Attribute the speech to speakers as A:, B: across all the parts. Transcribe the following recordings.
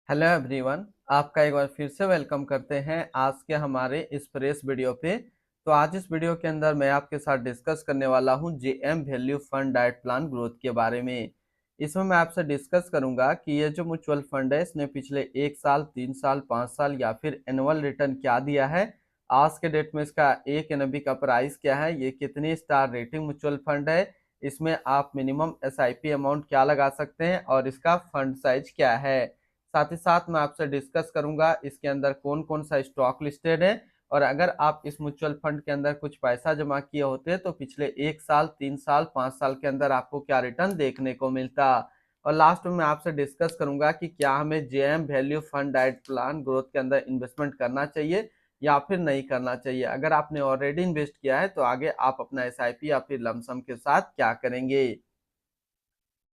A: Hello everyone. आपका एक बार फिर से वेलकम करते हैं आज के हमारे इस फ्रेश वीडियो पे। तो आज इस वीडियो के अंदर मैं आपके साथ डिस्कस करने वाला हूं JM value fund diet plan growth के बारे में। इसमें मैं आपसे डिस्कस करूंगा कि ये जो म्यूचुअल फंड है इसने पिछले 1 साल, 3 साल, 5 साल या फिर एनुअल रिटर्न क्या दिया है। आज के डेट में इसका एक एनएबी का प्राइस क्या है, ये कितनी स्टार रेटिंग म्यूचुअल फंड है, इसमें आप मिनिमम एसआईपी अमाउंट क्या लगा सकते हैं और इसका फंड साइज क्या है। साथ ही साथ मैं आपसे डिस्कस करूंगा इसके अंदर कौन कौन सा स्टॉक लिस्टेड है, और अगर आप इस म्यूचुअल फंड के अंदर कुछ पैसा जमा किए होते हैं तो पिछले 1 साल, 3 साल, 5 साल के अंदर आपको क्या रिटर्न देखने को मिलता। और लास्ट में मैं आपसे डिस्कस करूंगा कि क्या हमें JM value fund diet plan growth के अंदर इन्वेस्टमेंट करना चाहिए या फिर नहीं करना चाहिए। अगर आपने ऑलरेडी इन्वेस्ट किया है तो आगे आप अपना एसआईपी या फिर लमसम के साथ क्या करेंगे।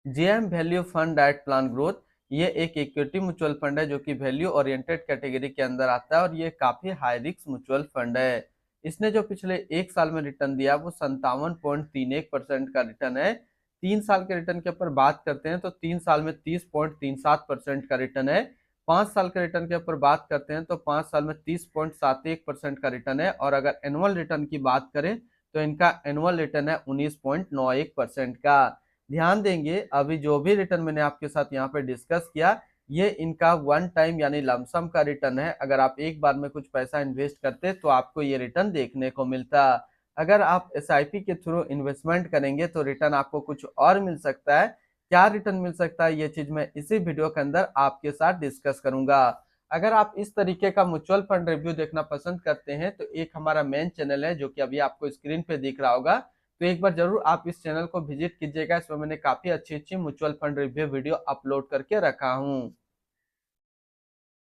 A: JM value fund diet plan growth ये एक इक्विटी म्यूचुअल फंड है जो कि वैल्यू ओरिएंटेड कैटेगरी के अंदर आता है और ये काफी हाई रिस्क म्यूचुअल फंड है। इसने जो पिछले 1 साल में रिटर्न दिया वो 57.31% का रिटर्न है। 3 साल के रिटर्न के ऊपर बात करते हैं तो 3 साल में 30.37% का रिटर्न है। 5 साल के रिटर्न के ऊपर बात करते हैं तो 5 साल में 30.71% का रिटर्न है। और अगर एनुअल रिटर्न की बात करें तो इनका एनुअल रिटर्न है 19.91% का। ध्यान देंगे अभी जो भी रिटर्न मैंने आपके साथ यहाँ पे डिस्कस किया ये इनका वन टाइम यानी लमसम का रिटर्न है। अगर आप एक बार में कुछ पैसा इन्वेस्ट करते तो आपको ये रिटर्न देखने को मिलता। अगर आप एसआईपी के थ्रू इन्वेस्टमेंट करेंगे तो रिटर्न आपको कुछ और मिल सकता है। क्या रिटर्न मिल सकता है ये चीज मैं इसी वीडियो के अंदर आपके साथ डिस्कस करूंगा। अगर आप इस तरीके का म्यूचुअल फंड रिव्यू देखना पसंद करते हैं तो एक हमारा मेन चैनल है जो कि अभी आपको स्क्रीन पे दिख रहा होगा, तो एक बार जरूर आप इस चैनल को विजिट कीजिएगा। इसमें मैंने काफी अच्छी अच्छी mutual fund review video upload करके रखा हूँ।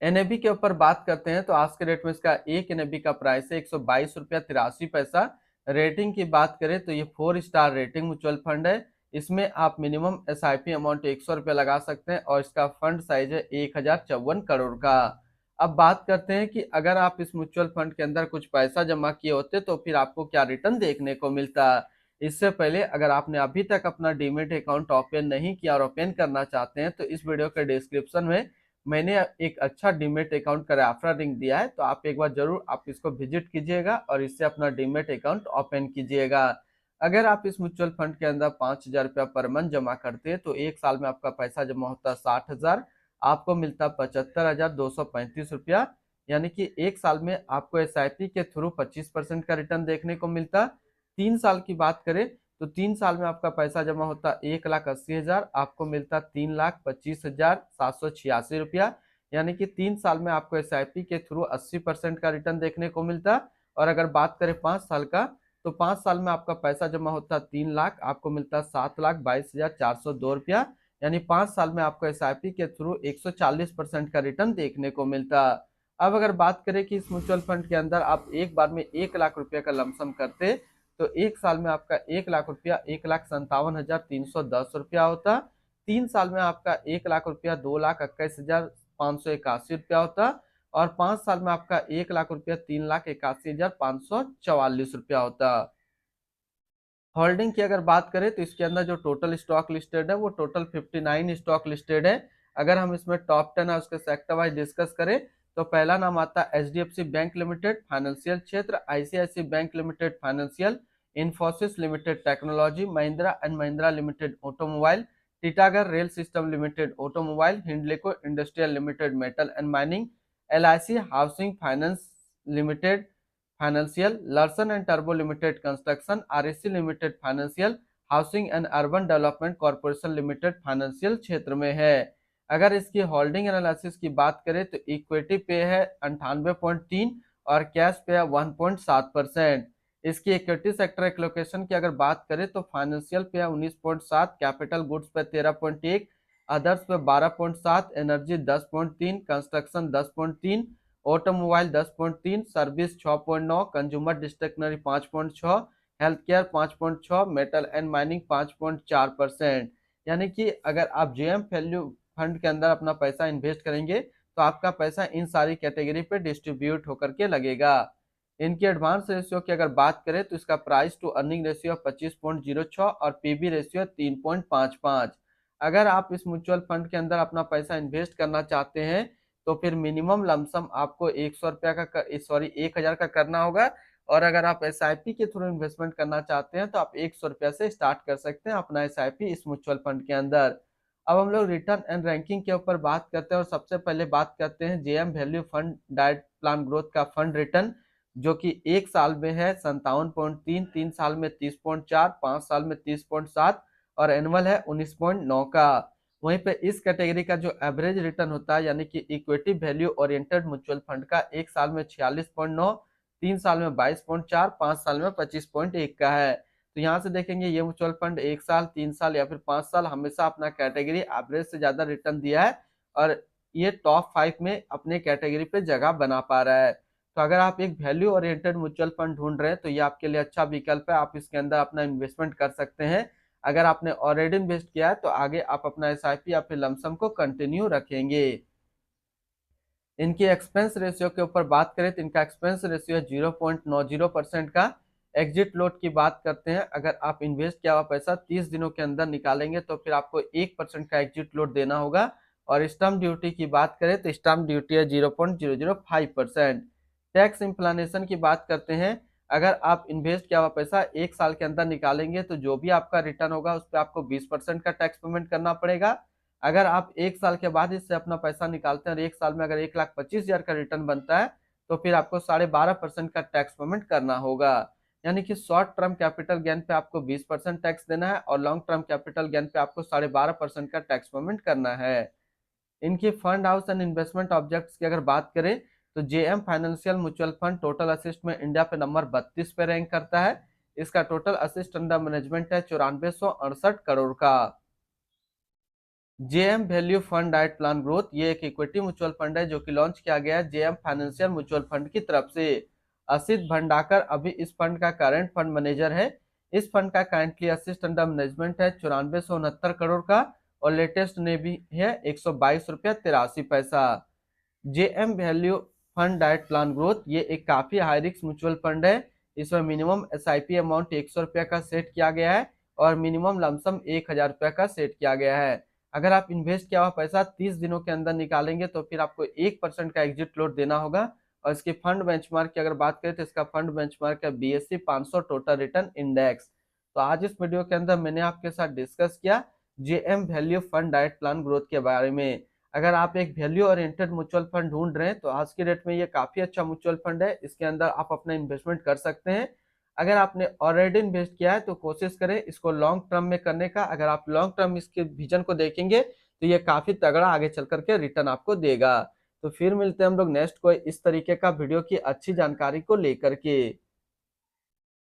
A: एनएबी के ऊपर बात करते हैं तो आज के डेट में इसका एक एनएबी का प्राइस है 122 रुपया 83 पैसा। रेटिंग की बात करें तो ये 4 स्टार रेटिंग म्यूचुअल फंड है। इसमें आप मिनिमम एसआईपी अमाउंट 100 रुपया लगा सकते हैं और इसका फंड साइज है 1054 करोड़ का। अब बात करते हैं कि अगर आप इस म्यूचुअल फंड के अंदर कुछ पैसा जमा किए होते तो फिर आपको क्या रिटर्न देखने को मिलता। इससे पहले अगर आपने अभी तक अपना डीमेट अकाउंट ओपन नहीं किया और ओपन करना चाहते हैं तो इस वीडियो के डिस्क्रिप्शन में मैंने एक अच्छा डीमेट अकाउंट का रेफरल लिंक दिया है, तो आप एक बार जरूर आप इसको विजिट कीजिएगा और इससे अपना डीमेट अकाउंट ओपन कीजिएगा। अगर आप इस म्यूचुअल फंड के अंदर 5,000 रुपया पर मंथ जमा करते हैं तो एक साल में आपका पैसा जमा होता है 60,000, आपको मिलता 75,235 रुपया। यानी कि एक साल में आपको एसआईपी के थ्रू 25% का रिटर्न देखने को मिलता। 3 साल की बात करें तो 3 साल में आपका पैसा जमा होता 1,80,000, आपको मिलता 3,25,786 रुपया। यानी कि 3 साल में आपको एसआईपी के थ्रू 80% का रिटर्न देखने को मिलता। और अगर बात करें 5 साल का तो 5 साल में आपका पैसा जमा होता 3 लाख, आपको मिलता 7,22,402 रुपया। यानी 5 साल में आपको एसआईपी के थ्रू 140% का रिटर्न देखने को मिलता। अब अगर बात करें कि इस म्यूचुअल फंड के अंदर आप एक बार में 1 लाख रुपया का लमसम करते तो एक साल में आपका 1 लाख रुपया 1,57,310 रुपया होता। 3 साल में आपका 1 लाख रुपया 2,21,581 रुपया होता। और 5 साल में आपका 1 लाख रुपया 3,81,544 रुपया होता। होल्डिंग की अगर बात करें तो इसके अंदर जो टोटल स्टॉक लिस्टेड है वो टोटल 59 स्टॉक लिस्टेड है। अगर हम इसमें टॉप 10 है उसके सेक्टर वाइज डिस्कस करें तो पहला नाम आता है एचडीएफसी बैंक लिमिटेड फाइनेंशियल क्षेत्र, ICICI bank limited financial, Infosys limited technology, Mahindra and Mahindra limited automobile, Titagarh rail system limited automobile, Hindalco industrial limited metal and mining, LIC housing finance limited financial, Larsen and टर्बो limited construction, RSC limited financial, housing and urban development corporation limited financial क्षेत्र में है। अगर इसकी holding analysis की बात करें तो इक्विटी पे है 98.3 और कैश पे है 1.7%। इसकी इक्विटी सेक्टर एलोकेशन की अगर बात करें तो फाइनेंशियल पे है 19.7, कैपिटल गुड्स पे 13.1, अदर्स पे 12.7, energy 10.3, construction 10.3, automobile 10.3, service 6.9, consumer discretionary 5.6, health care 5.6, metal and mining 5.4%। यानी कि अगर आप जेएम वैल्यू फंड के अंदर अपना पैसा इन्वेस्ट करेंगे तो आपका पैसा इन सारी कैटेगरी पे डिस्ट्रीब्यूट होकर के लगेगा। इनकी एडवांस रेशियो की अगर बात करें तो इसका प्राइस टू अर्निंग रेशियो 25.06 और पीबी रेशियो 3.55। अगर आप इस म्यूचुअल फंड के अंदर अपना पैसा इन्वेस्ट करना चाहते हैं तो फिर मिनिमम लमसम आपको 100 रुपया का 1000 का करना होगा। और अगर आप SIP के थ्रू इन्वेस्टमेंट करना चाहते हैं तो आप 100 रुपया से स्टार्ट कर सकते हैं अपना SIP इस म्यूचुअल फंड के अंदर। अब हम लोग रिटर्न एंड रैंकिंग के ऊपर बात करते हैं और सबसे पहले बात करते हैं JM value fund diet plan growth का फंड रिटर्न, जो कि 1 साल में है 57.3, 3 साल में 30.4, 5 साल में 30.7 और एनुअल है 19.9 का। वहीं पे इस कैटेगरी का जो एवरेज रिटर्न होता है यानी कि equity value oriented mutual fund का 1 साल में 46.9, 3 साल में 22.4, 5 साल में 25.1 का है। तो यहाँ से देखेंगे ये म्यूचुअल फंड 1 साल, 3 साल या फिर 5 साल हमेशा अपना कैटेगरी एवरेज से ज्यादा रिटर्न दिया है और ये टॉप 5 में अपने कैटेगरी पे जगह बना पा रहा है। तो अगर आप एक वैल्यू ओरिएंटेड म्यूचुअल फंड ढूंढ रहे हैं तो ये आपके लिए अच्छा विकल्प है, आप इसके अंदर अपना इन्वेस्टमेंट कर सकते हैं। अगर आपने ऑलरेडी इन्वेस्ट किया है तो आगे आप अपना SIP या फिर लमसम को कंटिन्यू रखेंगे। इनकी एक्सपेंस रेशियो के ऊपर बात करें तो इनका एक्सपेंस रेशियो है 0.90% का। एग्जिट लोड की बात करते हैं, अगर आप इन्वेस्ट किया हुआ पैसा 30 दिनों के अंदर निकालेंगे तो फिर आपको 1% का एग्जिट लोड देना होगा। और स्टैम्प ड्यूटी की बात करें तो स्टैम्प ड्यूटी है 0.005%। टैक्स इम्प्लानेशन की बात करते हैं, अगर आप इन्वेस्ट किया हुआ पैसा 1 साल के अंदर निकालेंगे तो जो भी आपका रिटर्न होगा उस पर आपको 20% का टैक्स पेमेंट करना पड़ेगा। अगर आप 1 साल के बाद इससे अपना पैसा निकालते हैं और 1 साल में अगर 1,25,000 का रिटर्न बनता है तो फिर आपको 12.5% का टैक्स पेमेंट करना होगा। यानी कि शॉर्ट टर्म कैपिटल गेन पे आपको 20% टैक्स देना है और लॉन्ग टर्म कैपिटल गेन पे आपको 12.5% का टैक्स पेमेंट करना है। इनकी fund house and investment objects की अगर बात करें तो JM financial mutual fund total assist में इंडिया पे नंबर 32 पे रैंक करता है। इसका टोटल असिस्ट अंडर मैनेजमेंट है 9468 करोड़ का। JM value fund diet plan growth ये एक इक्विटी म्यूचुअल फंड है जो कि लॉन्च किया गया है JM फाइनेंशियल म्यूचुअल फंड की तरफ से। असित भंडाकर अभी इस फंड का करंट फंड मैनेजर है। इस फंड का करंटली असिस्ट अंडर मैनेजमेंट है 9469 करोड़ का और लेटेस्ट ने भी है 122 रुपया 83 पैसा। JM value fund diet plan growth ये एक काफी हाई रिस्क म्यूचुअल फंड है। इसमें मिनिमम SIP अमाउंट 100 रुपया का सेट किया गया है और मिनिमम लमसम 1000 रुपया का सेट किया गया है। अगर आप इन्वेस्ट किया हुआ पैसा 30 दिनों के अंदर निकालेंगे तो फिर आपको 1% का एग्जिट लोड देना होगा। और इसकी फंड बेंचमार्क की अगर बात करें तो इसका फंड बेंचमार्क है BSE 500 टोटल रिटर्न इंडेक्स। तो आज इस वीडियो के अंदर मैंने आपके साथ डिस्कस किया JM value fund diet plan growth के बारे में। अगर आप एक वैल्यू ओरिएंटेड म्यूचुअल फंड ढूंढ रहे हैं तो आज की डेट में ये काफी अच्छा म्यूचुअल फंड है, इसके अंदर आप अपना इन्वेस्टमेंट कर सकते हैं। अगर आपने ऑलरेडी इन्वेस्ट किया है तो कोशिश करें इसको लॉन्ग टर्म में करने का। अगर आप लॉन्ग टर्म इसके विजन को देखेंगे तो ये काफी तगड़ा आगे चल करके रिटर्न आपको देगा। तो फिर मिलते हैं हम लोग नेक्स्ट कोई इस तरीके का वीडियो की अच्छी जानकारी को लेकर के।